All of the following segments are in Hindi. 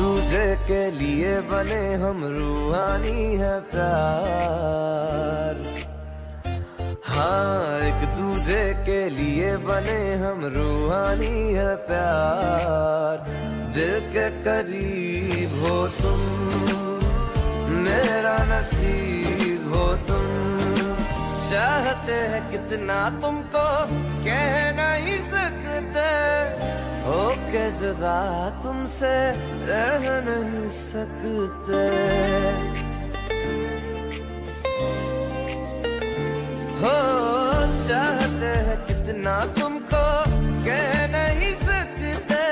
दूजे के लिए बने हम, रूहानी है प्यार। हाँ, एक दूजे के लिए बने हम, रूहानी है प्यार। दिल के करीब हो तुम, मेरा नसीब हो तुम। चाहते हैं कितना तुमको कह नहीं सकते, होके जुदा तुमसे रह नहीं सकते। हो चाहते हैं कितना तुमको कह नहीं सकते,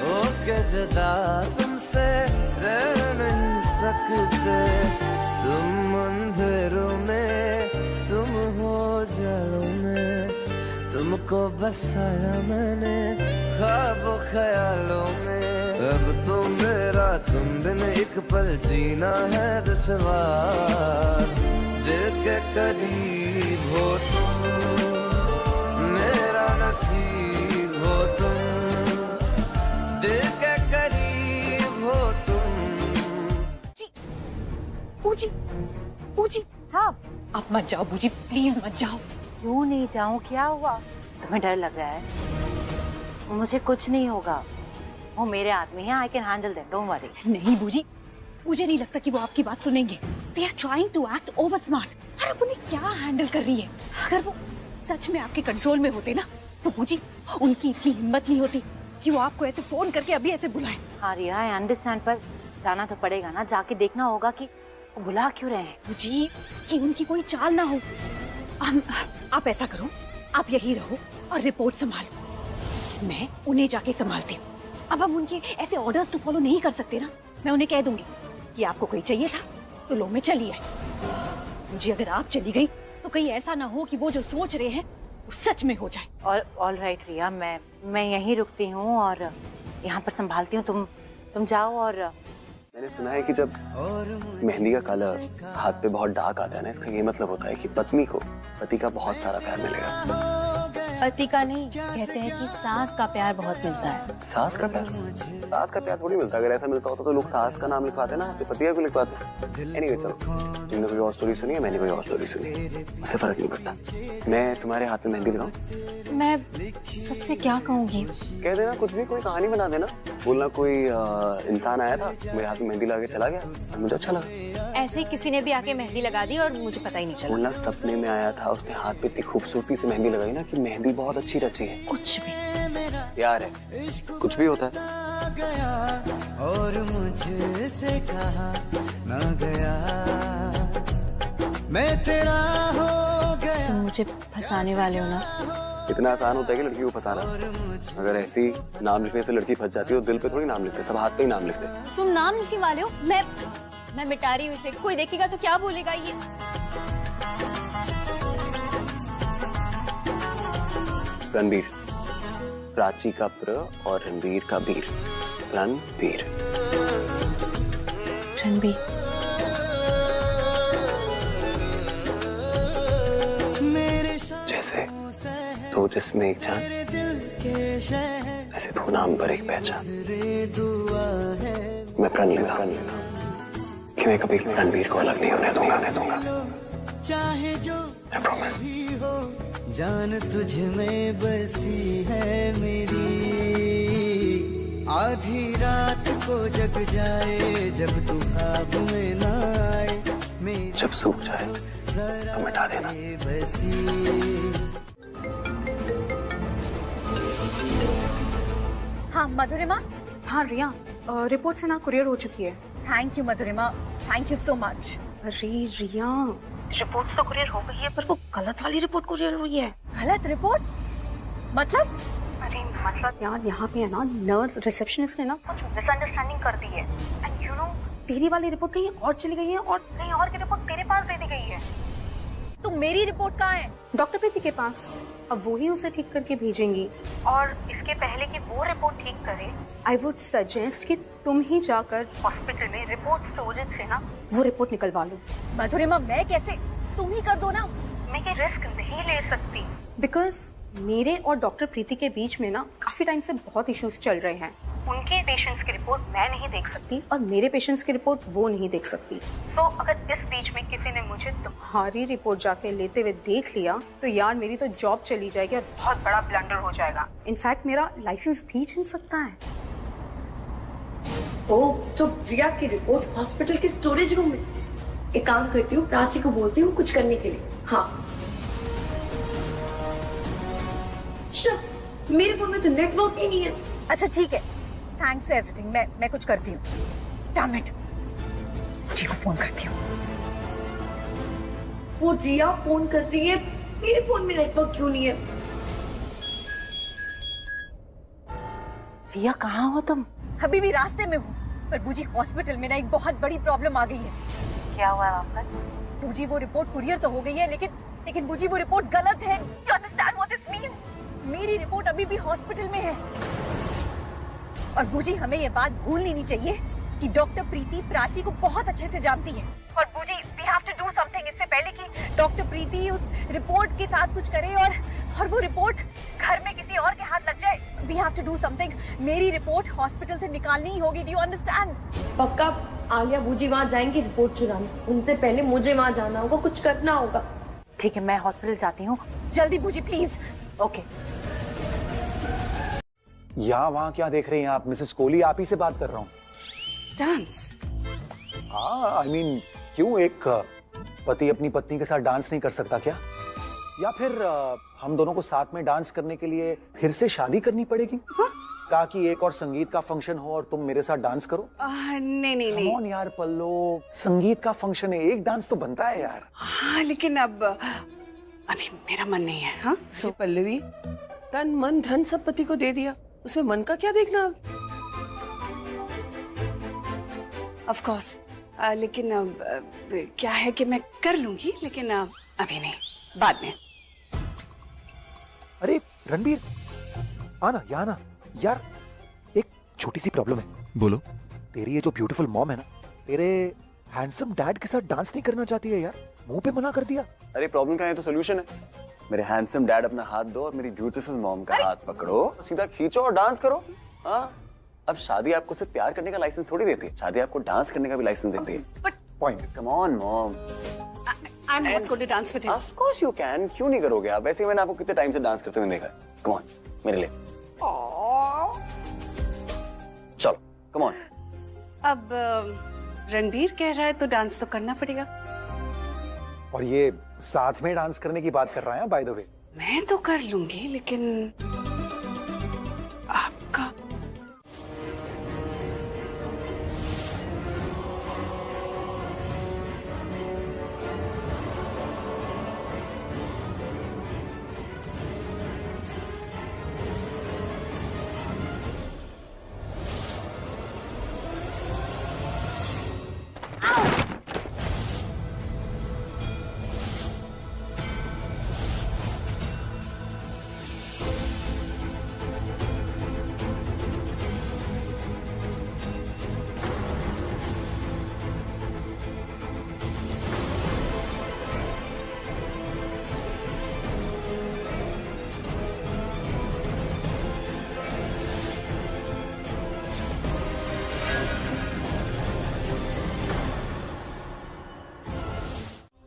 होके जुदा तुमसे रह नहीं सकते। तुम अंधेरों में, तुम हो जालों में, तुमको बसाया मैंने ख्वाबों ख्यालों में। अब तो मेरा तुम बिन एक पल जीना है दुश्वार। दिल के करीब हो तुम, मेरा नसीब हो तुम। दिल के करीब हो तुम। बूजी, बूजी, हाँ आप मत जाओ बूजी, प्लीज मत जाओ। क्यों नहीं जाऊँ? क्या हुआ? तुम्हें डर लग रहा है? मुझे कुछ नहीं होगा, वो मेरे आदमी हैं, I can handle them, don't worry. नहीं बूजी, मुझे नहीं लगता कि वो आपकी बात सुनेंगे। They are trying to act over smart। अरे आप उन्हें क्या हैंडल कर रही है? अगर वो सच में आपके कंट्रोल में होते ना, तो बूजी उनकी इतनी हिम्मत नहीं होती कि वो आपको ऐसे फोन करके अभी ऐसे बुलाए। हाँ रिया, आई अंडरस्टैंड, पर जाना तो पड़ेगा ना, जाके देखना होगा कि वो बुला क्यों रहे हैं। बूजी कि उनकी कोई चाल ना हो। आप ऐसा करो, आप यही रहो और रिपोर्ट संभालो, मैं उन्हें जाके संभालती हूँ। अब हम उनके ऐसे ऑर्डर्स तो फॉलो नहीं कर सकते ना। मैं उन्हें कह दूंगी कि आपको कोई चाहिए था तो लो मैं चली आई। मुझे अगर आप चली गई तो कहीं ऐसा ना हो कि वो जो सोच रहे हैं वो सच में हो जाए। और ऑल राइट रिया, मैं यहीं रुकती हूँ और यहाँ पर संभालती हूँ, तुम जाओ। और मैंने सुना है कि जब मेहंदी का कलर हाथ पे बहुत डार्क आता है ना, इसका ये मतलब होता है कि पत्नी को पति का बहुत सारा प्यार मिलेगा। पति का नहीं, कहते हैं कि सास का प्यार बहुत मिलता है। सास का प्यार? सास का प्यार थोड़ी मिलता है। अगर ऐसा मिलता होता तो लोग सास का नाम लिखवाते ना, पति का क्यों लिखवाते? एनीवे चलो, तुमने कोई और स्टोरी सुनी है, मैंने कोई और स्टोरी सुनी, उससे फर्क नहीं पड़ता। मैं तुम्हारे हाथ में मेहंदी लगाऊं? मैं सबसे क्या कहूँगी? कह देना कुछ भी, कोई कहानी बना देना। बोलना कोई इंसान आया था, मेरे हाथ में मेहंदी लगा के चला गया, मुझे अच्छा लगा। ऐसे ही किसी ने भी आके मेहंदी लगा दी और मुझे पता ही नहीं चला। बोलना सपने में आया था, उसने हाथ पे इतनी खूबसूरती से मेहंदी लगाई ना कि मेहंदी बहुत अच्छी रची है। कुछ भी प्यार है, कुछ भी होता है। और मुझसे कहा ना गया, मैं तेरा हो गया। तुम मुझे फंसाने वाले हो ना? इतना आसान होता है कि लड़की को फंसाना? अगर ऐसी नाम लिखने से लड़की फंस जाती है तो दिल पे थोड़ी नाम लिखते, सब हाथ पे ही नाम लिखते। तुम नाम लिखने वाले हो? मैं मिटा रही हूँ इसे, कोई देखेगा तो क्या बोलेगा ये? रणबीर, प्राची का प्र और रणबीर का बीर, रणबीर। रणबीर, जैसे दो जिसमें एक जान, ऐसे दो नाम पर एक पहचान। मैं प्रण लेगा कि मैं कभी रणबीर को अलग नहीं होने दूंगा। चाहे जो I promise। हो, जान तुझ में बसी है मेरी। आधी रात को जग जाए जब तू ख्वाब में ना आए, जब सूख जाए तो मिटा देना। हाँ मधुरिमा। हाँ रिया, रिपोर्ट से ना कुरियर हो चुकी है। Thank you Madhurima, thank you so much. अरे रिया, रिपोर्ट तो कुरियर हो गई है, पर वो गलत वाली रिपोर्ट कुरियर हुई है। गलत रिपोर्ट? मतलब? अरे मतलब यार, यहाँ पे है ना, नर्स रिसेप्शनिस्ट ने ना कुछ मिसअंडरस्टैंडिंग कर दी है। एंड यू नो, तेरी वाली रिपोर्ट कहीं और चली गई है और कहीं और की रिपोर्ट तेरे पास दे दी गई है। तो मेरी रिपोर्ट कहाँ है? डॉक्टर प्रीति के पास। अब वो ही उसे ठीक करके भेजेंगी, और इसके पहले कि वो रिपोर्ट ठीक करे, आई वुड सजेस्ट कि तुम ही जाकर हॉस्पिटल में रिपोर्ट स्टोरेज से ना वो रिपोर्ट निकलवा लो। मधुरिमा मैं कैसे? तुम ही कर दो ना। मैं ये रिस्क नहीं ले सकती, बिकॉज मेरे और डॉक्टर प्रीति के बीच में ना काफी टाइम से बहुत इश्यूज चल रहे हैं। उनके पेशेंट्स की रिपोर्ट मैं नहीं देख सकती और मेरे पेशेंट्स की रिपोर्ट वो नहीं देख सकती। तो अगर इस बीच में किसी ने मुझे तुम्हारी रिपोर्ट जाके लेते हुए देख लिया तो यार मेरी तो जॉब चली जाएगी और बहुत बड़ा ब्लंडर हो जाएगा। इनफैक्ट मेरा लाइसेंस भी छिन सकता है। ओह, तो रिया की रिपोर्ट हॉस्पिटल के स्टोरेज रूम में। एक काम करती हूँ, प्राची को बोलती हूँ कुछ करने के लिए। हाँ, मेरे फोन में तो नेटवर्क ही नहीं है। अच्छा ठीक है, थैंक्स फॉर एवरीथिंग। मैं कुछ करती हूँ। डैम इट, मुझे को फोन करती हूँ। वो रिया फोन कर रही है, मेरे फोन में नेटवर्क क्यों नहीं है? रिया कहाँ हो तुम? अभी भी रास्ते में हूँ, पर बूजी हॉस्पिटल में ना एक बहुत बड़ी प्रॉब्लम आ गई है। क्या हुआ है वहाँ पर? बूजी वो रिपोर्ट कुरियर तो हो गई है, लेकिन बूजी वो रिपोर्ट गलत है। You understand what this means? मेरी रिपोर्ट अभी भी हॉस्पिटल में है। और बूजी हमें ये बात भूलनी नहीं चाहिए कि डॉक्टर प्रीति प्राची को बहुत अच्छे से जानती है। और बूजी we have to do something इससे पहले कि डॉक्टर प्रीति उस रिपोर्ट के साथ कुछ करे और वो रिपोर्ट घर में किसी और के हाथ लग जाए। We have to do something। मेरी रिपोर्ट हॉस्पिटल से निकालनी ही होगी। Do you understand? पक्का आलिया बूजी वहाँ जाएंगी रिपोर्ट चुराने। उनसे पहले मुझे वहाँ जाना होगा, कुछ करना होगा। ठीक है, मैं हॉस्पिटल जाती हूँ। जल्दी बूजी प्लीज। ओके। यहाँ वहाँ क्या देख रही हैं आप मिसेस कोहली? आप ही से बात कर रहा हूँ। डांस? हाँ, आई मीन क्यों एक पति अपनी पत्नी के साथ डांस नहीं कर सकता क्या? या फिर हम दोनों को साथ में डांस करने के लिए फिर से शादी करनी पड़ेगी? हाँ? कहा कि एक और संगीत का फंक्शन हो और तुम मेरे साथ डांस करो। नहीं। Come on यार पल्लो, संगीत का फंक्शन है, एक डांस तो बनता है यार। हाँ, लेकिन अभी मेरा मन नहीं है। हाँ, सो पल्लवी, तन मन धन सब पति को दे दिया, उसमें मन का क्या देखना अब? ऑफ कोर्स, लेकिन अब क्या है कि मैं कर लूंगी, लेकिन अभी नहीं, बाद में। अरे रणबीर, आना यहाँ ना यार, एक छोटी सी प्रॉब्लम है। बोलो। तेरी ये जो ब्यूटीफुल मॉम है ना, तेरे हैंडसम डैड के साथ डांस नहीं करना चाहती है यार, मुंह पे मना कर दिया। अरे प्रॉब्लम का है तो सोल्यूशन है। मेरे हैंडसम डैड अपना हाथ दो और मेरी ब्यूटीफुल मॉम का हाथ पकड़ो, सीधा खींचो और डांस करो। हाँ, अब शादी आपको सिर्फ प्यार करने का लाइसेंस थोड़ी देती है, शादी आपको डांस करने का भी लाइसेंस देती है। Point. Come on mom. I am not going to dance with him. Of course you can, क्यों नहीं करोगे आप? वैसे मैंने आपको कितने टाइम से डांस करते हुए देखा है। कम ऑन मेरे लिए, चलो कम ऑन। अब रणबीर कह रहा है तो डांस तो करना पड़ेगा। और ये साथ में डांस करने की बात कर रहा है बाय द वे। मैं तो कर लूंगी, लेकिन आपका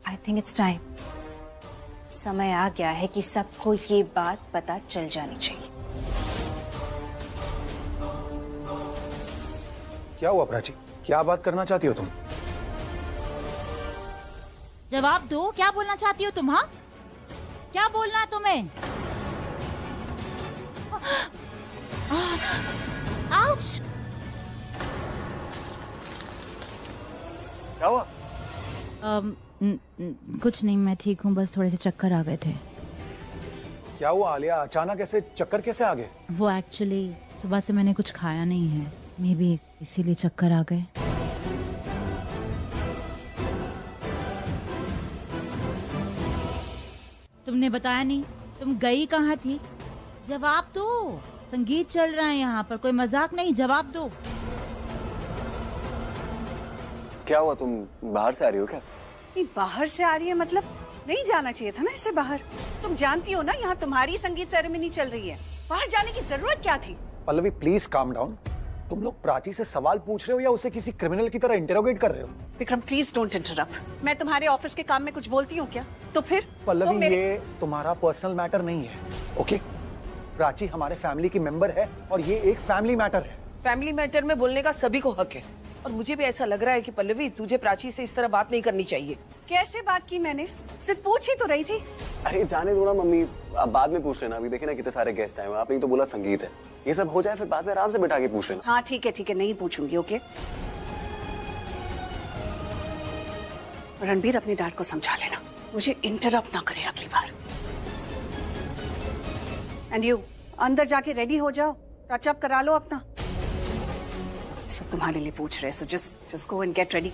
आई थिंक इट्स टाइम। समय आ गया है कि सबको ये बात पता चल जानी चाहिए। क्या हुआ प्राची, क्या बात करना चाहती हो तुम? जवाब दो, क्या बोलना चाहती हो तुम? हाँ, क्या बोलना है तुम्हें? आउच! क्या हुआ? कुछ नहीं, मैं ठीक हूँ, बस थोड़े से चक्कर आ गए थे। क्या हुआ आलिया, अचानक ऐसे चक्कर कैसे आ गए? वो एक्चुअली सुबह से मैंने कुछ खाया नहीं है, मे बी इसीलिए चक्कर आ गए। तुमने बताया नहीं, तुम गई कहाँ थी? जवाब दो, संगीत चल रहा है यहाँ पर, कोई मजाक नहीं, जवाब दो। क्या हुआ, तुम बाहर से आ रही हो क्या? बाहर से आ रही है मतलब? नहीं जाना चाहिए था ना इसे बाहर। तुम जानती हो ना यहाँ तुम्हारी संगीत सेरेमनी चल रही है, बाहर जाने की जरूरत क्या थी? Pallavi please calm down. तुम लोग प्राची से सवाल पूछ रहे हो या उसे किसी क्रिमिनल की तरह इंटेरोगेट कर रहे हो? Vikram please don't interrupt. मैं तुम्हारे ऑफिस के काम में कुछ बोलती हूँ क्या? तो फिर पल्लवी ये तुम्हारा पर्सनल मैटर नहीं है, ओके? प्राची हमारे फैमिली की मेंबर है और ये एक फैमिली मैटर है। फैमिली मैटर में बोलने का सभी को हक है, और मुझे भी ऐसा लग रहा है कि पल्लवी तुझे प्राची से इस तरह बात नहीं करनी चाहिए। कैसे बात की मैंने? सिर्फ पूछ ही तो रही थी। अरे जाने दो ना मम्मी, आप बाद में पूछ लेना। अभी देखे ना कितने सारे गेस्ट आए हुए, आपने तो बोला संगीत है, ये सब हो जाए फिर बाद में आराम से बैठा के पूछ लेना। हाँ ठीक है नहीं पूछूंगी, ओके? रणबीर अपनी डैड को समझा लेना, मुझे इंटरप्ट ना करे अगली बार। एंड यू अंदर जाके रेडी हो जाओ, टच अप करा लो अपना। सब तुम्हारे लिए पूछ रहे, so just go and get ready.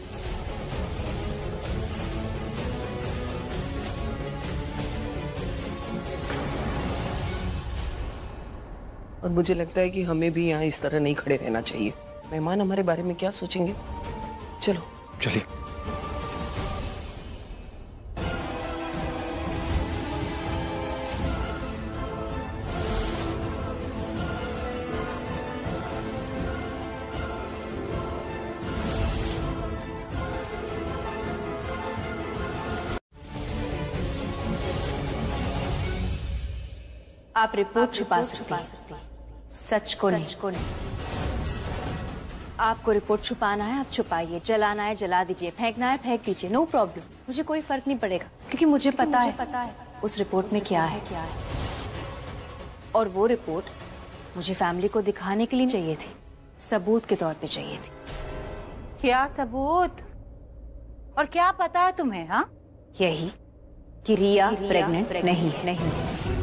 और मुझे लगता है कि हमें भी यहाँ इस तरह नहीं खड़े रहना चाहिए। मेहमान हमारे बारे में क्या सोचेंगे? चलो चलिए। आप रिपोर्ट छुपा सकती हैं, सच को नहीं। आपको रिपोर्ट छुपाना है आप छुपाइए, जलाना है जला दीजिए, फेंकना है फेंक दीजिए, नो प्रॉब्लम। मुझे कोई फर्क नहीं पड़ेगा क्योंकि मुझे पता है उस रिपोर्ट में क्या है। और वो रिपोर्ट मुझे फैमिली को दिखाने के लिए चाहिए थी, सबूत के तौर पे चाहिए थी। क्या सबूत? और क्या पता है तुम्हें? हाँ, यही कि रिया प्रेग्नेंट नहीं है।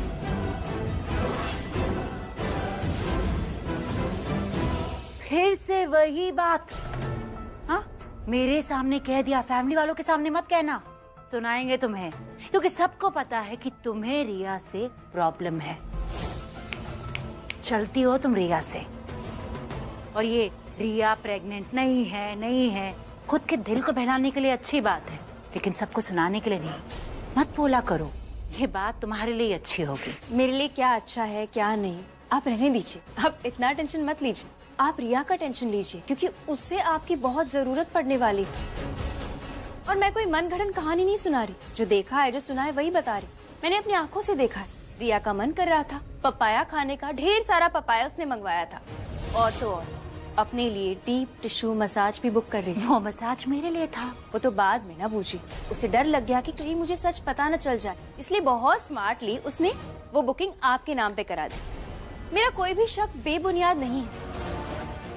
फिर से वही बात। हाँ, मेरे सामने कह दिया, फैमिली वालों के सामने मत कहना, सुनाएंगे तुम्हें, क्योंकि सबको पता है कि तुम्हें रिया से प्रॉब्लम है। चलती हो तुम रिया से, और ये रिया प्रेग्नेंट नहीं है खुद के दिल को बहलाने के लिए अच्छी बात है, लेकिन सबको सुनाने के लिए नहीं। मत बोला करो, ये बात तुम्हारे लिए अच्छी होगी। मेरे लिए क्या अच्छा है क्या नहीं आप रहने दीजिए, आप इतना टेंशन मत लीजिए। आप रिया का टेंशन लीजिए क्योंकि उससे आपकी बहुत जरूरत पड़ने वाली है। और मैं कोई मनगढ़ंत कहानी नहीं सुना रही, जो देखा है जो सुना है वही बता रही। मैंने अपनी आंखों से देखा है, रिया का मन कर रहा था पपाया खाने का, ढेर सारा पपाया उसने मंगवाया था। और तो और अपने लिए डीप टिश्यू मसाज भी बुक कर रही थी। वो मसाज मेरे लिए था। वो तो बाद में ना पूछी, उसे डर लग गया कि कहीं मुझे सच पता न चल जाए, इसलिए बहुत स्मार्टली उसने वो बुकिंग आपके नाम पे करा दी। मेरा कोई भी शक बेबुनियाद नहीं है,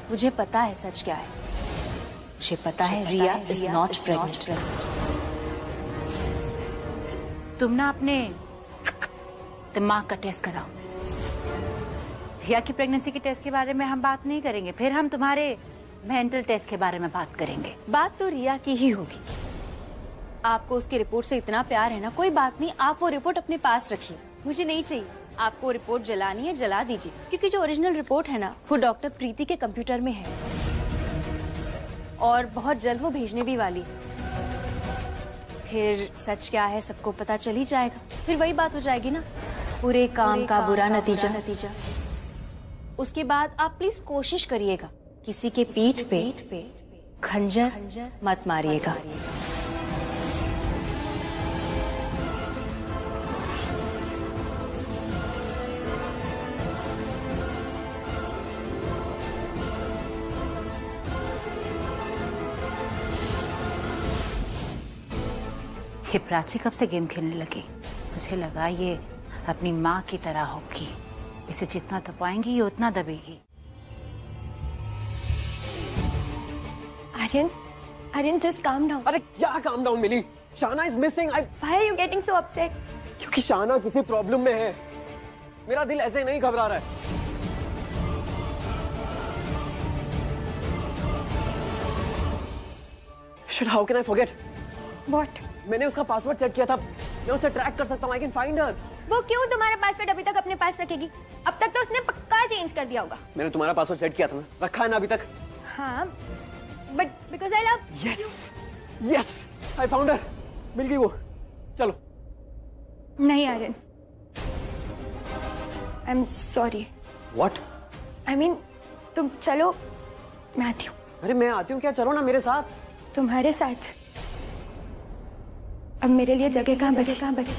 मुझे पता है सच क्या है। मुझे पता है रिया इज नॉट प्रेग्नेंट। तुम ना अपने दिमाग का टेस्ट कराओ। रिया की प्रेगनेंसी के टेस्ट के बारे में हम बात नहीं करेंगे, फिर हम तुम्हारे मेंटल टेस्ट के बारे में बात करेंगे। बात तो रिया की ही होगी। आपको उसकी रिपोर्ट से इतना प्यार है ना, कोई बात नहीं, आप वो रिपोर्ट अपने पास रखिए, मुझे नहीं चाहिए। आपको रिपोर्ट जलानी है जला दीजिए, क्योंकि जो ओरिजिनल रिपोर्ट है ना वो डॉक्टर प्रीति के कंप्यूटर में है और बहुत जल्द वो भेजने भी वाली है। फिर सच क्या है सबको पता चल ही जाएगा, फिर वही बात हो जाएगी ना, पूरे काम का बुरा नतीजा। उसके बाद आप प्लीज कोशिश करिएगा किसी के पीठ पे खंजर मत मारिएगा। ये प्राची कब से गेम खेलने लगी? मुझे लगा ये अपनी माँ की तरह होगी, इसे जितना दबाएंगी ये उतना दबेगी। Aryan, just calm down. अरे क्या calm down मिली? शाना is missing. Why are you getting so upset? क्योंकि शाना किसी प्रॉब्लम में है। मेरा दिल ऐसे नहीं घबरा रहा है। Shit, how can I forget? What? मैंने उसका पासवर्ड सेट किया था, मैं उसे ट्रैक कर सकता हूँ। I can find her. वो क्यों तुम्हारा पासवर्ड अभी तक अपने पास रखेगी? अब तक तो उसने पक्का चेंज कर दिया होगा। मैंने तुम्हारा पासवर्ड सेट किया था ना, रखा है ना अभी तक? हाँ, but because I love Yes, yes, I found her. मिल गई वो। चलो नहीं Aryan, I am sorry. What? I mean तुम चलो, मैं आती हूँ। अरे मैं आती हूँ क्या, चलो ना मेरे साथ। तुम्हारे साथ? अब मेरे लिए जगह कहाँ बचे?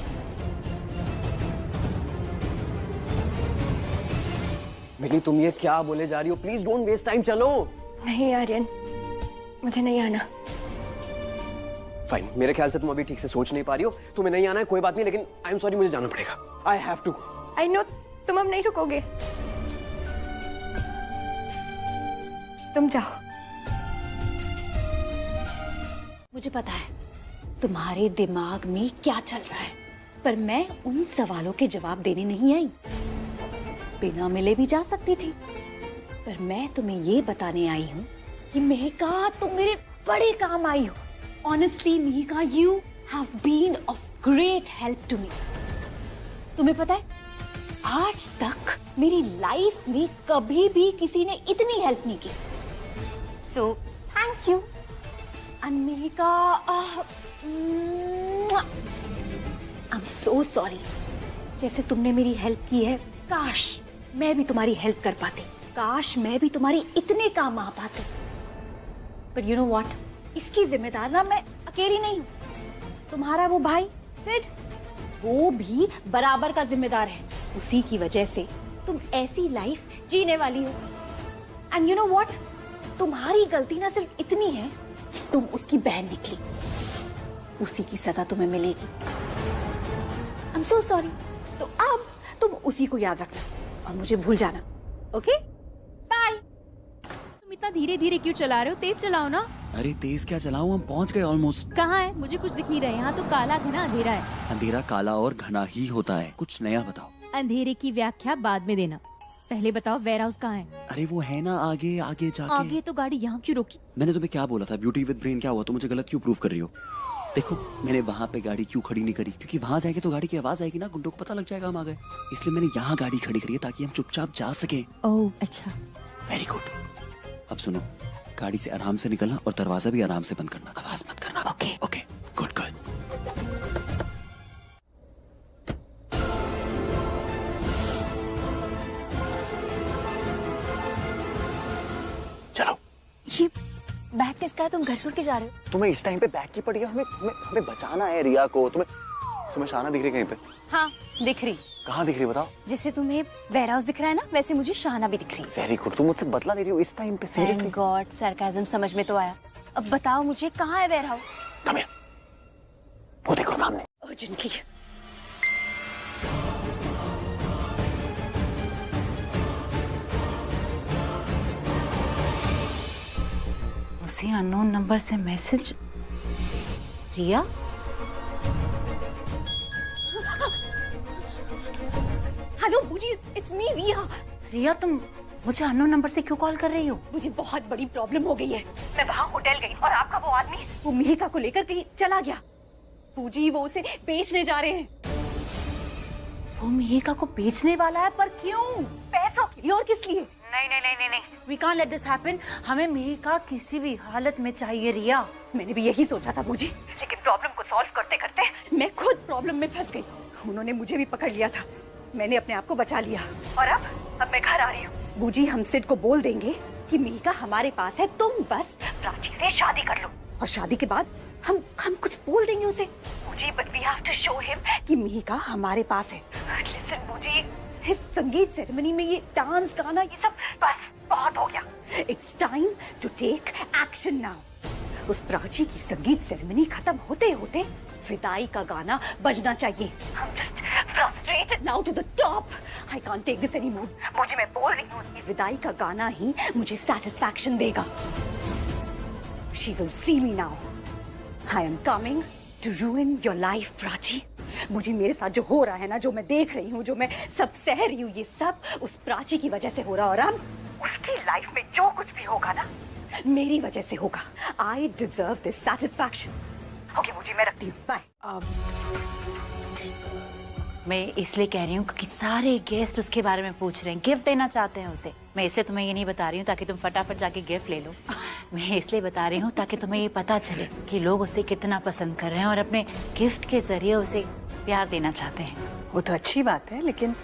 मिली, तुम ये क्या बोले जा रही हो? प्लीज डोंट वेस्ट टाइम, चलो। नहीं आर्यन, मुझे नहीं आना। फाइन, मेरे ख्याल से तुम अभी ठीक से सोच नहीं पा रही हो। तुम्हें नहीं आना है कोई बात नहीं, लेकिन आई एम सॉरी, मुझे जाना पड़ेगा। I have to. I know तुम अब नहीं रुकोगे, तुम जाओ। मुझे पता है तुम्हारे दिमाग में क्या चल रहा है, पर मैं उन सवालों के जवाब देने नहीं आई। बिना मिले भी जा सकती थी, पर मैं तुम्हें ये बताने आई हूँ कि मेहिका, तुम मेरे बड़े काम आई हो। Honestly Mehika, you have been of great help to me. तुम्हें पता है, आज तक मेरी लाइफ में कभी भी किसी ने इतनी हेल्प नहीं की। So thank you. Mehika, I am so sorry. जैसे तुमने मेरी हेल्प की है, काश मैं भी तुम्हारी हेल्प कर पाती, काश मैं भी तुम्हारी इतने काम आ पाती। पर यू नो व्हाट, इसकी जिम्मेदार ना मैं अकेली नहीं हूँ। तुम्हारा वो भाई सिड, वो भी बराबर का जिम्मेदार है। उसी की वजह से तुम ऐसी लाइफ जीने वाली हो। एंड यू नो व्हाट, तुम्हारी गलती ना सिर्फ इतनी है कि तुम उसकी बहन निकली, उसी की सजा तुम्हें मिलेगी। I am so sorry. तो अब तुम उसी को याद रखना और मुझे भूल जाना, ओके? बाय। तुम इतना धीरे धीरे क्यों चला रहे हो? तेज चलाओ ना। अरे तेज क्या चलाऊं, हम पहुंच गए ऑलमोस्ट। कहाँ है? मुझे कुछ दिख नहीं रहा है। यहाँ तो काला घना अंधेरा है। अंधेरा काला और घना ही होता है, कुछ नया बताओ। अंधेरे की व्याख्या बाद में देना, पहले बताओ वेयर हाउस कहाँ है? अरे वो है ना आगे, आगे जाके। आगे तो गाड़ी यहाँ क्यों रोकी? मैंने तुम्हें क्या बोला था, ब्यूटी विद ब्रेन क्या हुआ? तो मुझे गलत क्यों प्रूव कर रही हो? देखो, मैंने वहाँ पे गाड़ी क्यों खड़ी नहीं करी, क्योंकि वहाँ जाके तो गाड़ी की आवाज आएगी ना, गुंडों को पता लग जाएगा हम आ गए। इसलिए मैंने यहाँ गाड़ी खड़ी करी है ताकि हम चुपचाप जा सके। ओह अच्छा, वेरी गुड। अब सुनो, गाड़ी से आराम से निकलना और दरवाजा भी आराम से बंद करना, आवाज मत करना। Okay okay, good good. चलो। ये बैग किसका है? तुम घर छोड़ के जा रहे हो? तुम्हें इस टाइम पे बैग की पड़ी है, हमें बचाना है रिया को। तुम्हें शाना दिख रही कहीं पे? हाँ दिख रही। कहाँ दिख रही बताओ? जैसे तुम्हें वेयर हाउस दिख रहा है ना, वैसे मुझे शाना भी दिख रही है। वेरी गुड, तुम मुझसे बदला ले रही हो इस टाइम पे? सीरियसली? गॉड, सरकाज़म समझ में तो आया। अब बताओ मुझे, कहाँ है वेयर हाउस? कम हियर, वो देखो सामने। अर्जेंटली। उसी अननोन नंबर से मैसेज। रिया, हेलो बूजी, इट्स मी रिया। रिया तुम मुझे अननोन नंबर से क्यों कॉल कर रही हो? मुझे बहुत बड़ी प्रॉब्लम हो गई है। मैं वहाँ होटल गई और आपका वो आदमी वो मेहिका को लेकर कहीं चला गया। बूजी, वो उसे बेचने जा रहे हैं। वो मेहिका को बेचने वाला है? पर क्यों? पैसों के लिए और किस लिए? नहीं, we can't let this happen. हमें मेहिका किसी भी हालत में चाहिए रिया। मैंने भी यही सोचा था बूजी, लेकिन प्रॉब्लम को सॉल्व करते करते मैं खुद प्रॉब्लम में फंस गई। उन्होंने मुझे भी पकड़ लिया था, मैंने अपने आप को बचा लिया और अब मैं घर आ रही हूँ। बूजी, हम सिड को बोल देंगे कि मेहिका हमारे पास है, तुम बस प्राची से शादी कर लो और शादी के बाद हम कुछ बोल देंगे उसे। Booji, but we have to show him कि मेहिका हमारे पास है। लिसन बूजी, इस संगीत सेरेमनी में ये डांस गाना ये सब बस बहुत हो गया। It's time to take action now. उस प्राची की संगीत सेरेमनी खत्म होते होते विदाई का गाना बजना चाहिए। I'm just frustrated now to the top. I can't take this anymore. मुझे, मैं बोल रही हूँ, विदाई का गाना ही मुझे satisfaction देगा। She will see me now. I am coming to ruin your life, Prachi. मुझे, मेरे साथ जो हो रहा है ना, जो मैं देख रही हूँ, जो मैं सब सह रही हूँ, ये सब उस प्राची की वजह से हो रहा है और अब उसकी लाइफ में जो कुछ भी होगा ना, मेरी वजह से होगा। I deserve this satisfaction. Okay मुझे, मैं रखती हूँ, बाय। मैं इसलिए कह रही हूँ क्योंकि सारे गेस्ट उसके बारे में पूछ रहे हैं, गिफ्ट देना चाहते हैं उसे। मैं इसलिए तुम्हें ये नहीं बता रही हूँ ताकि तुम फटाफट जाके गिफ्ट ले लो। मैं इसलिए बता रही हूँ ताकि तुम्हें ये पता चले कि लोग उसे कितना पसंद कर रहे हैं और अपने गिफ्ट के जरिए उसे प्यार देना चाहते हैं। वो तो अच्छी बात है, लेकिन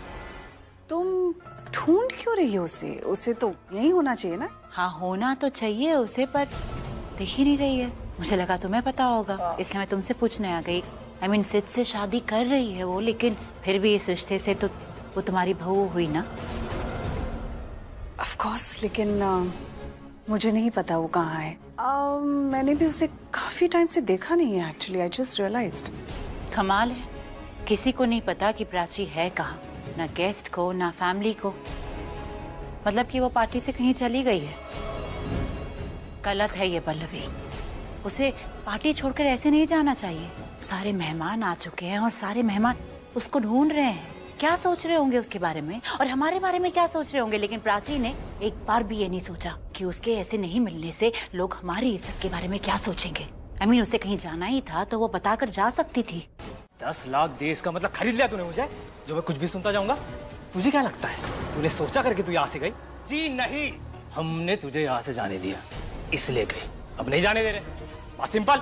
तुम ढूंढ क्यों रही हो उसे? उसे तो यही होना चाहिए ना। हाँ, होना तो चाहिए उसे, पर दिख ही नहीं रही है। मुझे लगा तुम्हें पता होगा, इसलिए मैं तुमसे पूछने आ गई। I mean, सिद्ध से शादी कर रही है वो, लेकिन फिर भी इस रिश्ते से तो वो तुम्हारी बहू हुई ना। ऑफ कोर्स, लेकिन मुझे नहीं पता वो कहाँ है। मैंने भी उसे काफी टाइम से देखा नहीं है एक्चुअली। I just realised. कमाल है, किसी को नहीं पता कि प्राची है कहाँ, ना गेस्ट को ना फैमिली को। मतलब कि वो पार्टी से कहीं चली गई है। गलत है ये पल्लवी, उसे पार्टी छोड़कर ऐसे नहीं जाना चाहिए। सारे मेहमान आ चुके हैं और सारे मेहमान उसको ढूंढ रहे हैं। क्या सोच रहे होंगे उसके बारे में और हमारे बारे में क्या सोच रहे होंगे, लेकिन प्राची ने एक बार भी ये नहीं सोचा कि उसके ऐसे नहीं मिलने से लोग हमारी इज्जत के बारे में क्या सोचेंगे। I mean, उसे कहीं जाना ही था तो वो बताकर जा सकती थी। 10 लाख दे इसका मतलब खरीद लिया तूने मुझे, जो मैं कुछ भी सुनता जाऊंगा। तुझे क्या लगता है तूने सोचा करके तू यहाँ से गई? जी नहीं, हमने तुझे यहाँ से जाने दिया इसलिए गई, अब नहीं जाने दे रहे। बात सिंपल।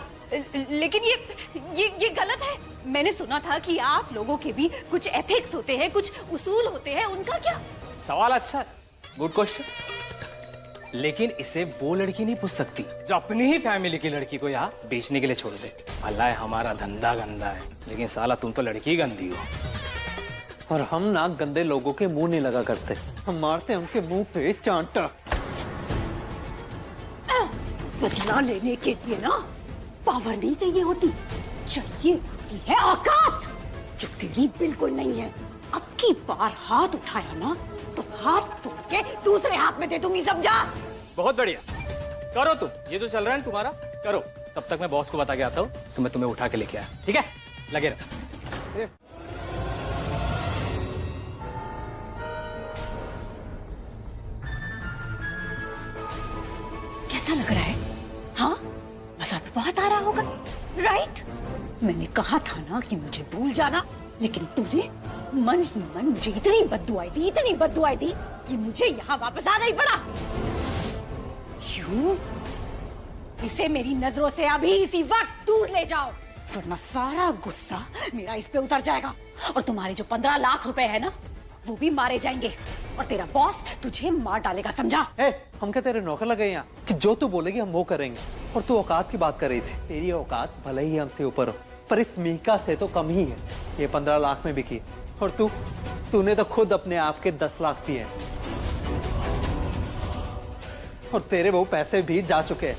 लेकिन ये गलत है। मैंने सुना था कि आप लोगों के भी कुछ एथिक्स होते हैं, कुछ उसूल होते हैं, उनका क्या? सवाल अच्छा है, गुड क्वेश्चन। लेकिन इसे वो लड़की नहीं पूछ सकती जो अपनी ही फैमिली की लड़की को यहाँ बेचने के लिए छोड़ दे। अल्लाह है हमारा धंधा गंदा है, लेकिन साला तुम तो लड़की गंदी हो। और हम ना गंदे लोगों के मुंह नहीं लगा करते, हम मारते हैं उनके मुंह पे चांटा। बदला लेने के लिए ना पावर नहीं चाहिए होती, चाहिए होती है औकात, जो तेरी बिल्कुल नहीं है। अब की बार हाथ उठाया ना तो हाथ तोड़ के दूसरे हाथ में दे दूंगी, समझा? बहुत बढ़िया, करो तुम ये जो चल रहा है तुम्हारा, करो। तब तक मैं बॉस को बता के आता हूँ तो मैं तुम्हें उठा के लेके आया, ठीक है? लगे रहो। कैसा लग रहा है? हाँ, मजा तो बहुत आ रहा होगा, राइट? मैंने कहा था ना कि मुझे भूल जाना, लेकिन तुझे मन ही मन मुझे इतनी बद्दुआई दी, इतनी बद्दुआई दी कि मुझे यहाँ वापस आना ही पड़ा। क्यों? इसे मेरी नजरों से अभी इसी वक्त दूर ले जाओ, वरना सारा गुस्सा मेरा इस पे उतर जाएगा और तुम्हारे जो 15 लाख रुपए है ना, वो भी मारे जाएंगे और तेरा बॉस तुझे मार डालेगा, समझा? हम क्या तेरे नौकर लगे यहाँ कि जो तू बोलेगी हम वो करेंगे? और तू औकात की बात कर रही थी। तेरी औकात भले ही हमसे ऊपर हो, पर इस मीका से तो कम ही है। ये 15 लाख में बिकी और तूने तो खुद अपने आप के 10 लाख दिए और तेरे वो पैसे भी जा चुके हैं।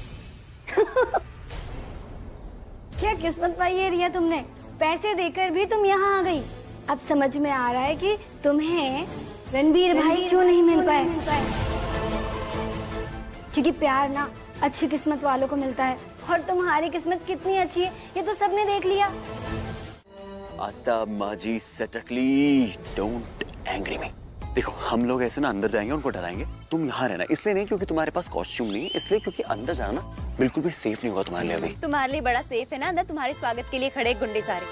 क्या किस्मत पाई है रिया तुमने, पैसे देकर भी तुम यहाँ आ गई। अब समझ में आ रहा है कि तुम्हें रणबीर भाई क्यों नहीं मिल पाए, क्योंकि प्यार ना अच्छी किस्मत वालों को मिलता है और तुम्हारी किस्मत कितनी अच्छी है ये तो सबने देख लिया। आता माजी सटकली, डोंट एंग्री मी। देखो हम लोग ऐसे ना अंदर जाएंगे, उनको डराएंगे। तुम यहाँ रहना, इसलिए नहीं क्योंकि तुम्हारे पास कॉस्ट्यूम नहीं है, इसलिए क्योंकि अंदर जाना बिल्कुल भी सेफ नहीं होगा तुम्हारे लिए अभी। तुम्हारे लिए बड़ा सेफ है ना, अंदर तुम्हारे स्वागत के लिए खड़े गुंडे सारे।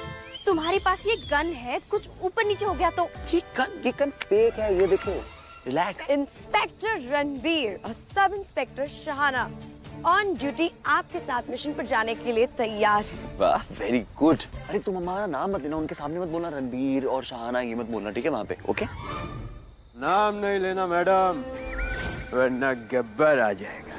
तुम्हारे पास ये गन है, कुछ ऊपर नीचे हो गया तो ये गन फेक है, ये देखो। रिलैक्स। इंस्पेक्टर रणबीर और sub inspector Shahana on duty आपके साथ मिशन पर जाने के लिए तैयार है। वाह, वेरी गुड। अरे तुम हमारा नाम मत लेना, उनके सामने मत बोलना रणबीर और शहाना, ये मत बोलना, ठीक है? वहाँ पे ओके? नाम नहीं लेना मैडम, वरना गब्बर आ जाएगा।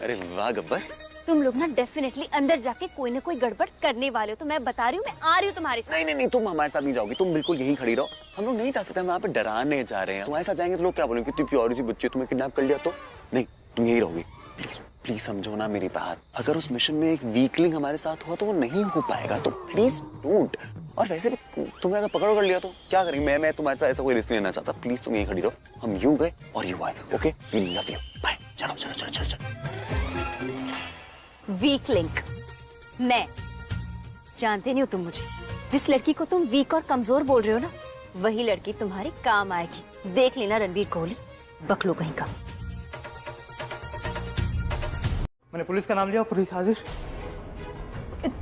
अरे वाह गब्बर। तुम लोग ना डेफिनेटली अंदर जाके कोई ना कोई गड़बड़ करने वाले हो, तो मैं बता रही हूँ, मैं आ रही हूँ तुम्हारे साथ। नहीं, तुम हमारे साथ नहीं जाओगी, तुम बिल्कुल यहीं खड़ी रहो। हम लोग नहीं जा सकते, हम वहाँ पे डराने जा रहे हैं। तुम्हारे साथ जाएंगे तो लोग क्या बोलेंगे, कितनी प्यारी सी बच्ची, तुम्हें किडनैप कर लिया तो? नहीं, तुम यहीं रहोगी। प्लीज प्लीज समझो ना मेरी बात। अगर उस मिशन में एक वीकलिंग हमारे साथ हुआ तो वो नहीं हो पाएगा, तो प्लीज डोंट। और वैसे भी तुम्हें अगर पकड़ कर लिया तो क्या करेंगे? मैं तुम्हारे साथ ऐसा कोई रिस्क नहीं लेना चाहता। प्लीज तुम यहीं खड़ी रहो, हम यूं गए और यू आए, okay? We love you, bye. चलो चलो चलो चलो चलो। वीक लिंक मैं जानते नहीं हो तुम मुझे। जिस लड़की को तुम वीक और कमजोर बोल रहे हो ना, वही लड़की तुम्हारे काम आएगी। देख लेना रणबीर कोहली, बकलो कहीं का। मैंने पुलिस का नाम लिया, पुलिस हाजिर।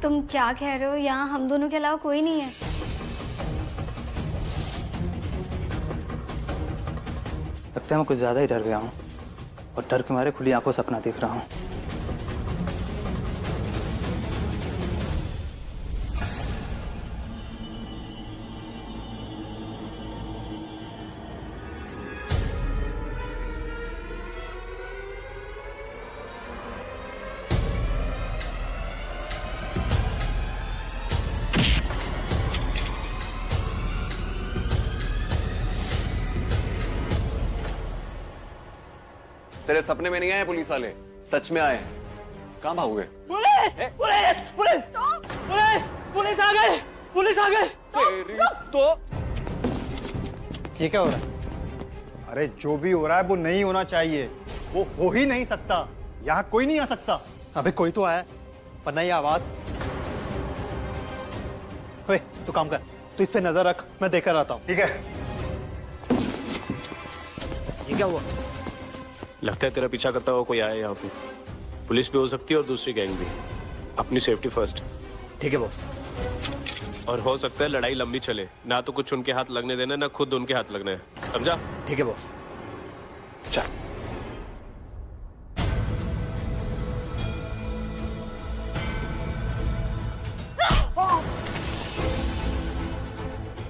तुम क्या कह रहे हो? यहाँ हम दोनों के अलावा कोई नहीं है। लगता है मैं कुछ ज्यादा ही डर गया हूँ। और डर के मारे खुली आंखों सपना देख रहा हूँ। तेरे सपने में नहीं आए पुलिस वाले, सच में आए हैं। कहाँ भागोगे? Police! Police! Police! Police! Police आ गए! पुलिस आ गए! तो ये क्या हो रहा है? अरे जो भी हो रहा है वो नहीं होना चाहिए, वो हो ही नहीं सकता। यहाँ कोई नहीं आ सकता। अबे कोई तो आया, वरना ये आवाज। ओए, तू काम कर, तू इस पे नजर रख, मैं देखकर आता हूँ। ठीक है। ये क्या हुआ? लगता है तेरा पीछा करता हुआ कोई आया यहाँ पे। पुलिस भी हो सकती है और दूसरी गैंग भी। अपनी सेफ्टी फर्स्ट। ठीक है बॉस। और हो सकता है लड़ाई लंबी चले, ना तो कुछ उनके हाथ लगने देना, ना खुद उनके हाथ लगना है, समझा? ठीक है बॉस। चल।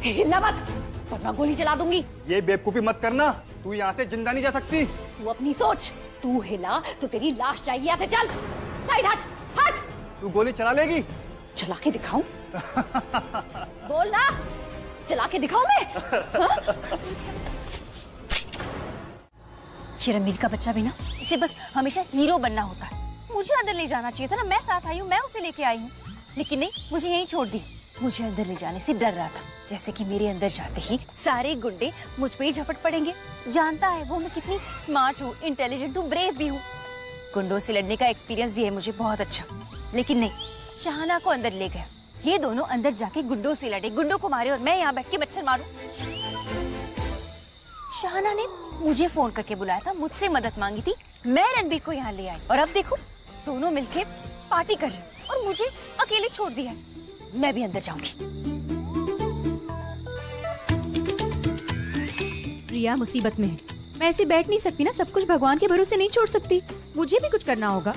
हिलना मत, वरना गोली चला दूंगी। ये बेवकूफी मत करना, तू यहाँ से जिंदा नहीं जा सकती। तू अपनी सोच, तू हिला तो तेरी लाश जाएगी। यहाँ से चल, साइड हट, हट। तू गोली चला लेगी? चला के दिखाऊं? बोल ना, चला के दिखाऊं मैं? ये रणवीर का बच्चा भी ना, इसे बस हमेशा हीरो बनना होता है। मुझे अंदर ले जाना चाहिए था ना, मैं साथ आई हूँ, मैं उसे लेके आई हूँ, लेकिन नहीं, मुझे यहीं छोड़ दी। मुझे अंदर ले जाने से डर रहा था, जैसे कि मेरे अंदर जाते ही सारे गुंडे मुझ पे ही झपट पड़ेंगे। जानता है वो मैं कितनी स्मार्ट हूँ, इंटेलिजेंट हूँ, ब्रेव भी हूँ। गुंडों से लड़ने का एक्सपीरियंस भी है मुझे बहुत अच्छा। लेकिन नहीं, शाहाना को अंदर ले गया। ये दोनों अंदर जाके गुंडों से लड़े, गुंडों को मारे और मैं यहाँ बैठ के मच्छर मारूं। शाहाना ने मुझे फोन करके बुलाया था, मुझसे मदद मांगी थी, मैं रणबीर को यहाँ ले आई और अब देखो दोनों मिलके पार्टी कर रहे और मुझे अकेले छोड़ दिया। मैं भी अंदर जाऊंगी। प्रिया मुसीबत में है, मैं ऐसे बैठ नहीं सकती ना, सब कुछ भगवान के भरोसे नहीं छोड़ सकती, मुझे भी कुछ करना होगा।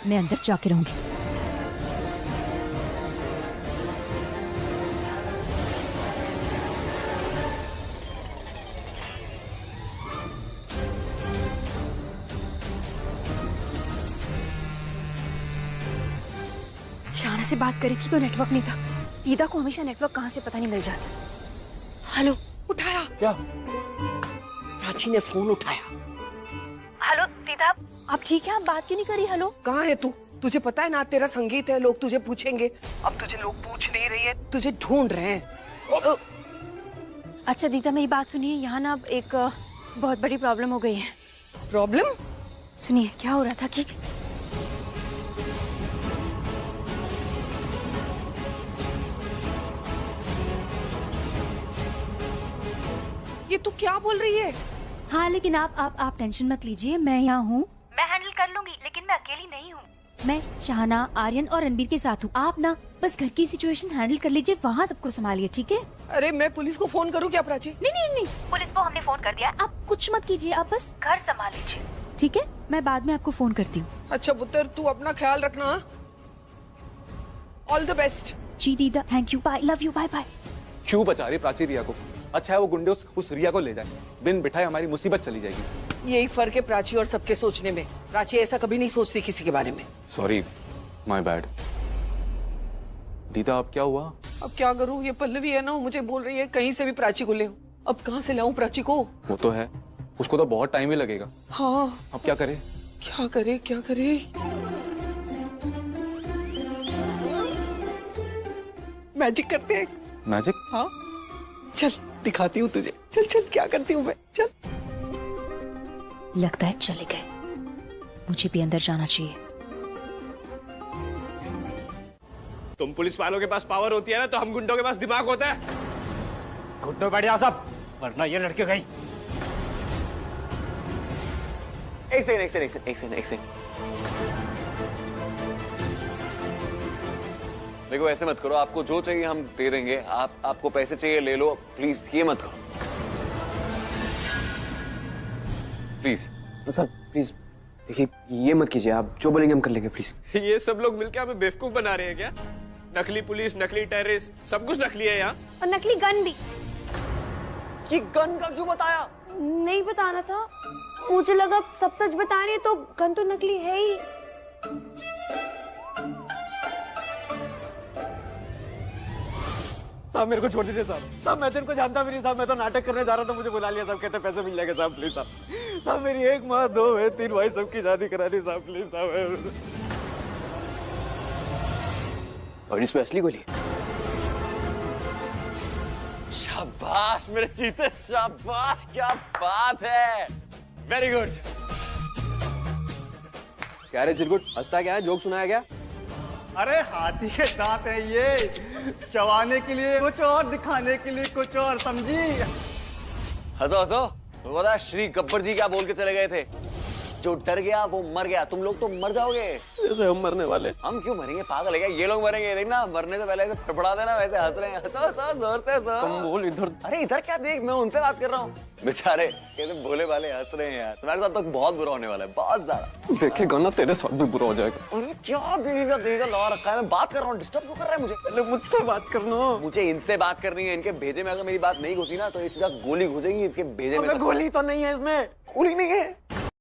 मैं अंदर जाके रहूंगी। शाहाना से बात करी थी तो नेटवर्क नहीं था। दीदा को हमेशा नेटवर्क कहाँ से पता नहीं मिल जाता। हेलो, उठाया क्या? प्राची ने फोन उठाया। हेलो दीदा, आप ठीक है? आप बात क्यों नहीं करी? हेलो, कहाँ है तू? तुझे पता है ना तेरा संगीत है, लोग तुझे पूछेंगे। अब तुझे लोग पूछ नहीं रही है, तुझे ढूंढ रहे हैं। अच्छा दीदा मेरी बात सुनिए, यहाँ ना अब एक बहुत बड़ी प्रॉब्लम हो गई है। प्रॉब्लम? सुनिए, क्या हो रहा था कि ये तू क्या बोल रही है? हाँ लेकिन आप टेंशन मत लीजिए, मैं यहाँ हूँ, मैं हैंडल कर लूंगी, लेकिन मैं अकेली नहीं हूँ। मैं शाहाना, आर्यन और रणबीर के साथ हूँ। आप ना बस घर की सिचुएशन हैंडल कर लीजिए, वहाँ सबको संभालिए, ठीक है? अरे मैं पुलिस को फोन करूँ क्या प्राची? नहीं, पुलिस को हमने फोन कर दिया। आप कुछ मत कीजिए, आप बस घर संभाल लीजिए, ठीक है? मैं बाद में आपको फोन करती हूँ। अच्छा पुत्र, तू अपना ख्याल रखना। All the best. जी दीदा, thank you, bye, love you, bye bye. क्यों बचा रही प्राची रिया को? अच्छा है वो गुंडे उस रिया को ले जाए, बिन बिठाए हमारी मुसीबत चली जाएगी। यही फर्क है प्राची और सबके सोचने में। प्राची ऐसा कभी नहीं सोचती किसी के बारे में। Sorry, my bad. दीदा अब क्या हुआ? अब क्या करूं? ये पल्लवी है ना, वो मुझे बोल रही है कहीं से भी प्राची को ले। अब कहाँ से लाऊं प्राची को? वो तो है, उसको तो बहुत टाइम ही लगेगा। हाँ, अब क्या करे? क्या करे क्या करे? मैजिक करते हैं। मैजिक? हाँ चल दिखाती हूँ तुझे। चल चल, क्या करती हूँ मैं, चल। लगता है चले गए, मुझे भी अंदर जाना चाहिए। तुम पुलिस वालों के पास पावर होती है ना, तो हम गुंडों के पास दिमाग होता है। घुटनों बैठ जा सब, वरना ये लड़के गई। एक सेकंड। देखो ऐसे मत करो, आपको जो चाहिए हम दे देंगे। आपको पैसे चाहिए ले लो, प्लीज ये मत करो, प्लीज। सर प्लीज देखिए, ये मत कीजिए, आप जो बोलेंगे हम कर लेंगे प्लीज। ये सब लोग मिलके हमें बेवकूफ बना रहे हैं क्या? नकली पुलिस, नकली टेररिस्ट, सब कुछ नकली है यहाँ। और नकली गन भी। ये गन का क्यों बताया? नहीं बताना था, मुझे लगा सब सच बता रहे हैं तो गन तो नकली है ही। साहब मेरे को छोड़ दीजिए साहब। साहब मैं तो इनको जानता भी नहीं साहब, मैं तो नाटक करने जा रहा था, मुझे बुला लिया साहब, कहते पैसे मिल जाएंगे साहब, प्लीज साहब। साहब मेरी 1 माँ 2 है 3 भाई, सबकी शादी करा दी साहब, प्लीज साहब। और इसमें असली गोली? शाबाश मेरे चीते, शाबाश, क्या बात है, वेरी गुड। क्या रे चिरकुट, हंसता क्या है? जोक सुनाया क्या? अरे हाथी के दांत है ये, चबाने के लिए कुछ और, दिखाने के लिए कुछ और, समझी? हंसो हंसो। तो पता श्री गब्बर जी क्या बोल के चले गए थे? जो डर गया वो मर गया, तुम लोग तो मर जाओगे। जैसे हम मरने वाले। हम क्यों मरेंगे, पागल है क्या? ये लोग मरेंगे, देखना मरने से पहले ऐसे फड़फड़ा देना, वैसे हंस रहे हैं। हंसो जोर से हंसो। तुम बोल इधर। अरे इधर क्या देख, मैं उनसे बात कर रहा हूँ। बेचारे कैसे भोले वाले हंस रहे हैं यार। तुम्हारे साथ तो बहुत बुरा होने वाला है, बहुत ज्यादा। देखेगा ना तेरे साथ भी बुरा हो जाएगा। अरे क्या देखेगा, देखेगा ला रखा है। मैं बात कर रहा हूँ, डिस्टर्ब क्यों कर रहा है मुझे? पहले मुझसे बात करना। मुझे इनसे बात करनी है। इनके भेजे में अगर मेरी बात नहीं घुसी ना तो ये सीधा गोली घुसेगी इसके भेजे में। गोली तो नहीं है इसमें। गोली नहीं है?